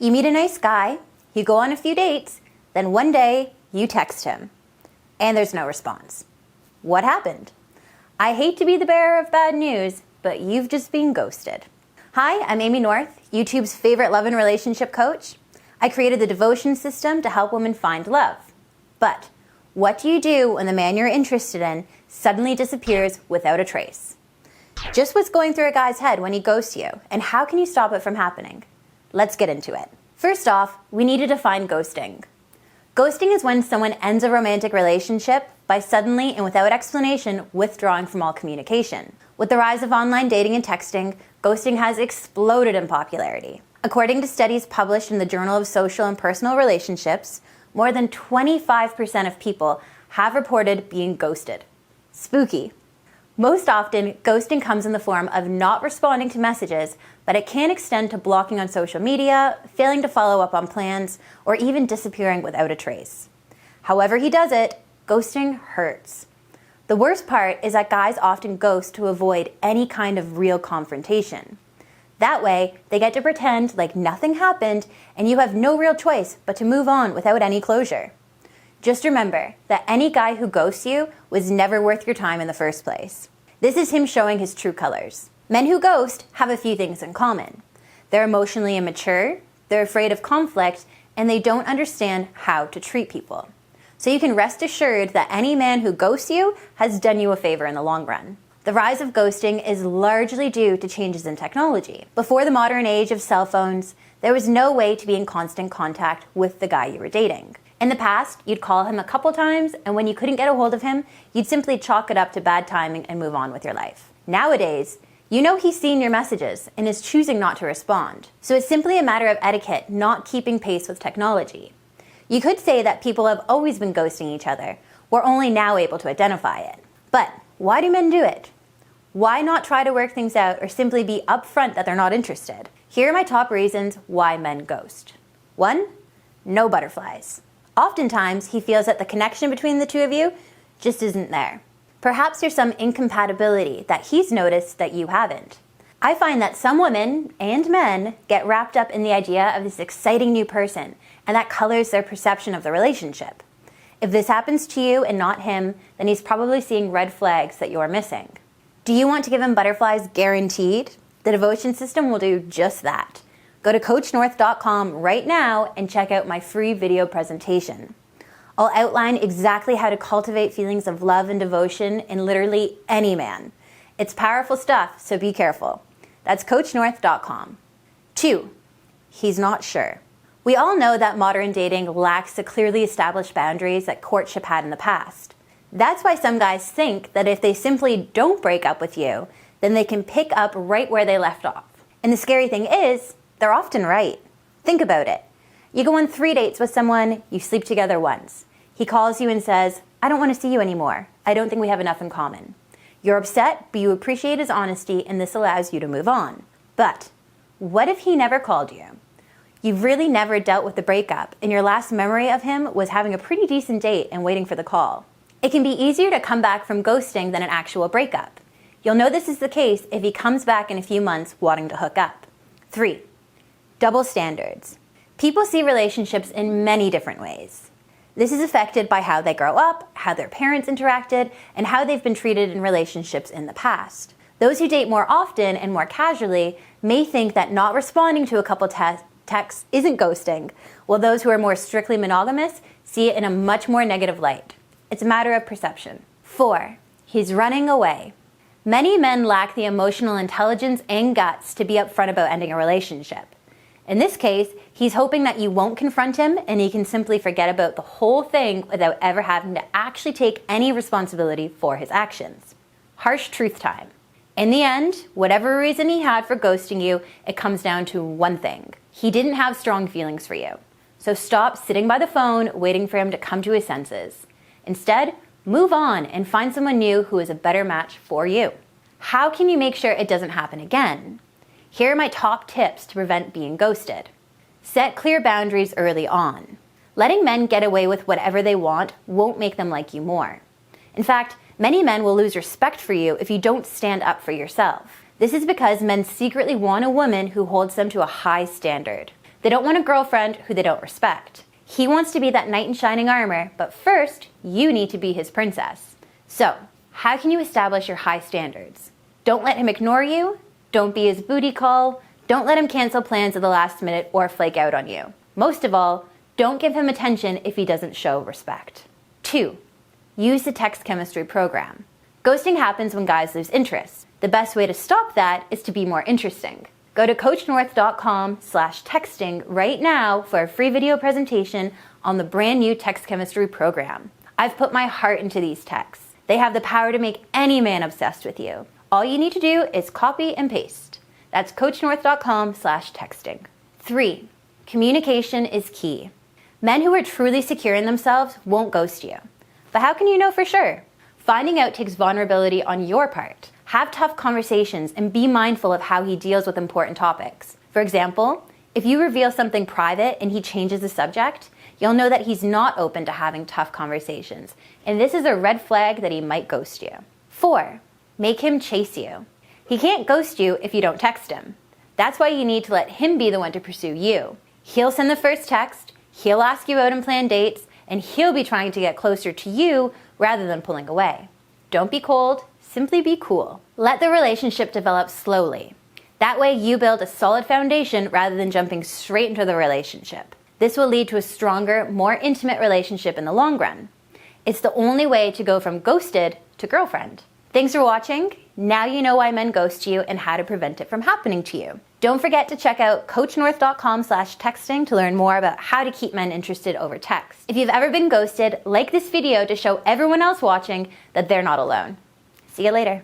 You meet a nice guy, you go on a few dates, then one day you text him, and there's no response. What happened? I hate to be the bearer of bad news, but you've just been ghosted. Hi, I'm Amy North, YouTube's favorite love and relationship coach. I created the devotion system to help women find love. But what do you do when the man you're interested in suddenly disappears without a trace? Just what's going through a guy's head when he ghosts you, and how can you stop it from happening? Let's get into it. First off, we need to define ghosting. Ghosting is when someone ends a romantic relationship by suddenly and without explanation withdrawing from all communication. With the rise of online dating and texting, ghosting has exploded in popularity. According to studies published in the Journal of Social and Personal Relationships, more than 25% of people have reported being ghosted. Spooky. Most often, ghosting comes in the form of not responding to messages, but it can extend to blocking on social media, failing to follow up on plans, or even disappearing without a trace. However he does it, ghosting hurts. The worst part is that guys often ghost to avoid any kind of real confrontation. That way, they get to pretend like nothing happened and you have no real choice but to move on without any closure. Just remember that any guy who ghosts you was never worth your time in the first place. This is him showing his true colors. Men who ghost have a few things in common. They're emotionally immature, they're afraid of conflict, and they don't understand how to treat people. So you can rest assured that any man who ghosts you has done you a favor in the long run. The rise of ghosting is largely due to changes in technology. Before the modern age of cell phones, there was no way to be in constant contact with the guy you were dating. In the past, you'd call him a couple times, and when you couldn't get a hold of him, you'd simply chalk it up to bad timing and move on with your life. Nowadays, you know he's seen your messages and is choosing not to respond. So it's simply a matter of etiquette, not keeping pace with technology. You could say that people have always been ghosting each other. We're only now able to identify it. But why do men do it? Why not try to work things out or simply be upfront that they're not interested? Here are my top reasons why men ghost. 1. No butterflies. Oftentimes, he feels that the connection between the two of you just isn't there. Perhaps there's some incompatibility that he's noticed that you haven't. I find that some women and men get wrapped up in the idea of this exciting new person, and that colors their perception of the relationship. If this happens to you and not him, then he's probably seeing red flags that you're missing. Do you want to give him butterflies guaranteed? The devotion system will do just that. Go to CoachNorth.com right now and check out my free video presentation. I'll outline exactly how to cultivate feelings of love and devotion in literally any man. It's powerful stuff, so be careful. That's CoachNorth.com. 2. He's not sure. We all know that modern dating lacks the clearly established boundaries that courtship had in the past. That's why some guys think that if they simply don't break up with you, then they can pick up right where they left off. And the scary thing is, they're often right. Think about it. You go on 3 dates with someone, you sleep together once. He calls you and says, "I don't want to see you anymore. I don't think we have enough in common." You're upset, but you appreciate his honesty, and this allows you to move on. But what if he never called you? You've really never dealt with the breakup, and your last memory of him was having a pretty decent date and waiting for the call. It can be easier to come back from ghosting than an actual breakup. You'll know this is the case if he comes back in a few months wanting to hook up. 3. Double standards. People see relationships in many different ways. This is affected by how they grow up, how their parents interacted, and how they've been treated in relationships in the past. Those who date more often and more casually may think that not responding to a couple texts isn't ghosting, while those who are more strictly monogamous see it in a much more negative light. It's a matter of perception. 4. He's running away. Many men lack the emotional intelligence and guts to be upfront about ending a relationship. In this case, he's hoping that you won't confront him and he can simply forget about the whole thing without ever having to actually take any responsibility for his actions. Harsh truth time. In the end, whatever reason he had for ghosting you, it comes down to one thing. He didn't have strong feelings for you. So stop sitting by the phone waiting for him to come to his senses. Instead, move on and find someone new who is a better match for you. How can you make sure it doesn't happen again? Here are my top tips to prevent being ghosted. Set clear boundaries early on. Letting men get away with whatever they want won't make them like you more. In fact, many men will lose respect for you if you don't stand up for yourself. This is because men secretly want a woman who holds them to a high standard. They don't want a girlfriend who they don't respect. He wants to be that knight in shining armor, but first, you need to be his princess. So, how can you establish your high standards? Don't let him ignore you. Don't be his booty call. Don't let him cancel plans at the last minute or flake out on you. Most of all, don't give him attention if he doesn't show respect. 2. Use the text chemistry program. Ghosting happens when guys lose interest. The best way to stop that is to be more interesting. Go to coachnorth.com/texting right now for a free video presentation on the brand new text chemistry program. I've put my heart into these texts. They have the power to make any man obsessed with you. All you need to do is copy and paste. That's coachnorth.com/texting. 3. Communication is key. Men who are truly secure in themselves won't ghost you. But how can you know for sure? Finding out takes vulnerability on your part. Have tough conversations and be mindful of how he deals with important topics. For example, if you reveal something private and he changes the subject, you'll know that he's not open to having tough conversations, and this is a red flag that he might ghost you. 4. Make him chase you. He can't ghost you if you don't text him. That's why you need to let him be the one to pursue you. He'll send the first text, he'll ask you out and plan dates, and he'll be trying to get closer to you rather than pulling away. Don't be cold, simply be cool. Let the relationship develop slowly. That way you build a solid foundation rather than jumping straight into the relationship. This will lead to a stronger, more intimate relationship in the long run. It's the only way to go from ghosted to girlfriend. Thanks for watching. Now you know why men ghost you and how to prevent it from happening to you. Don't forget to check out coachnorth.com/texting to learn more about how to keep men interested over text. If you've ever been ghosted, like this video to show everyone else watching that they're not alone. See you later.